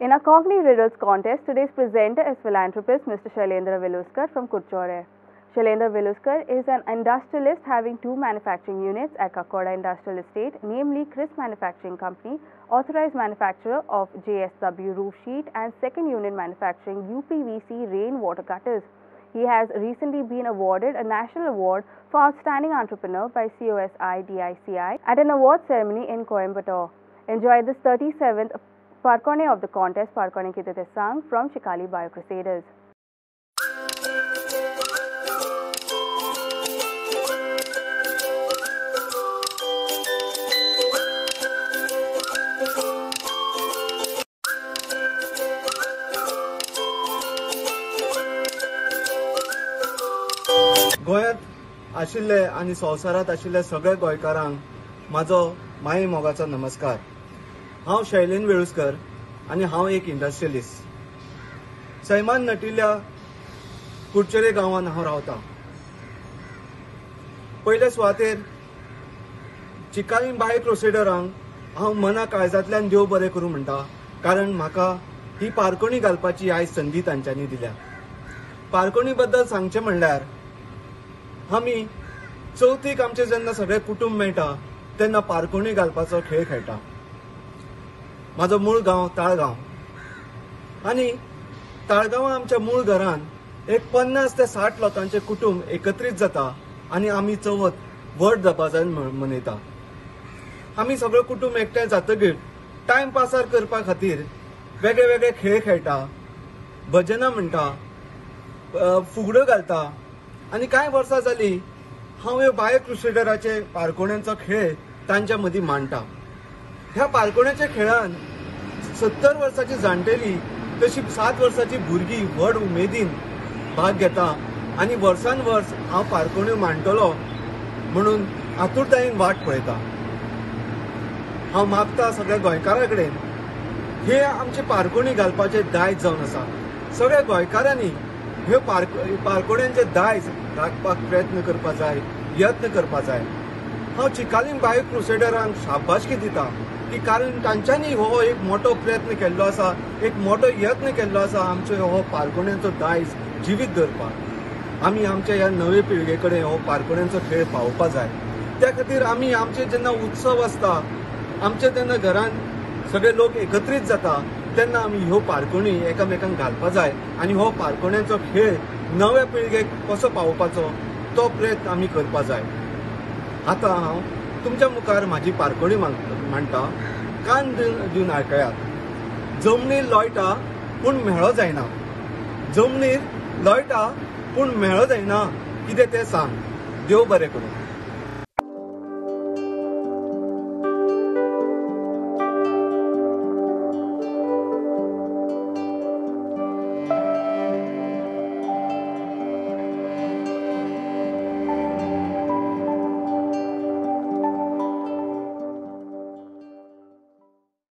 In our Cockney Riddles contest, today's presenter is philanthropist Mr. Shailendra Viluskar from Kutchore. Shailendra Viluskar is an industrialist having two manufacturing units at Kakoda Industrial Estate, namely Crisp Manufacturing Company, authorized manufacturer of JSW roof sheet, and second unit manufacturing UPVC rain water gutters. He has recently been awarded a national award for outstanding entrepreneur by COSI DICI at an award ceremony in Coimbatore. Enjoy this 37th Parkone of the contest, Parkone Kitete Sang from Chikali Biocrusaders. गोंयांत आशिल्ले आनी संवसारांत आशिल्ले सगळे गोंयकारांक म्हाजो माये मोगाचो नमस्कार. हांव शैलेंद्र वेळुस्कर आनी हांव एक इंडस्ट्रियलिस्ट. सैमान नटिल्ल्या कुडचेरे गांवांत हांव रावतां. पयले सुवातेर चिकाली बायोक्रुसेडरांक हांव मना काळजांतल्यान देव बरें करूं म्हणटा, कारण म्हाका ही पारकोणी घालपाची आयज संदी तांच्यांनी दिल्या. पारकोणी बद्दल सांगचें म्हणल्यार आमी चवथीक आमचे जेन्ना सगळे कुटुंब मेळटा तेन्ना पारकोणी घालपाचो खेळ खेळटा. म्हाजो मूळ गांव ताळगांव आनी ताळगांवां आमच्या मूळ घरांत एक 50 ते 60 लोकांचे कुटुंब एकत्रीत जाता आनी आमी चवथ व्हड दबाज्यान मनयता. आमी सगळे कुटुंब एकठांय जातकीर टायम पासार करपा खातीर वेगळे वेगळे खेळ खेळटा, भजनां म्हणटा, फुगड्यो घालता. आनी कांय वर्सां जालीं हांव ह्यो बायोक्रुसेडराचे पारकोण्यांचो खेळ तांच्या मदीं मांडटा. ह्या पारकोण्याच्या खेळान 70 वर्सांची जाणटेली तशी 7 वर्सांची भुरगीं व्हड उमेदीन भाग घेता आनी वर्सान वर्स हांव पारकोण्यो मांडटलो म्हणून आतुरतायेन वाट पळयता. हांव मागता सगळ्या गोंयकारां कडेन हे आमचे पारकोणी घालपाचे दायज जावन आसा. सगळ्या गोंयकारांनी ह्यो पारकोण्यांचे दायज राखपाक प्रयत्न करपा जाय, यत्न करपा जाय. हांव चिकाली बायोक्रुसेडरांक शाबासकी दिता की कारण तांच्यांनी हो एक मोठो प्रयत्न केल्लो आसा, एक मोठो यत्न केल्लो आसा आमचो हो पारकोण्यांचो दायज जिवीत दवरपाक. आमी आमच्या ह्या नवे पिळगे कडेन हो पारकोण्यांचो खेळ पावोवपा जाय. त्या खातीर आमी आमचे जेन्ना उत्सव आसता, आमचे तेन्ना घरांत सगळे लोक एकत्रीत जाता तेन्ना आमी ह्यो पारकोणी एकामेकांक घालपा जाय आनी हो पारकोण्यांचो खेळ नव्या पिळगेक कसो पावोवपाचो तो प्रयत्न आमी करपा जाय. आतां हांव तुमच्या मुखार म्हाजी पारकोणी मांडटा. कान दिवन आयकयात. जमनीर लोळटा पूण मेळो जायना. जमनीर लोळटा पूण मेळो जायना कितें तें सांग. देव बरें करूं.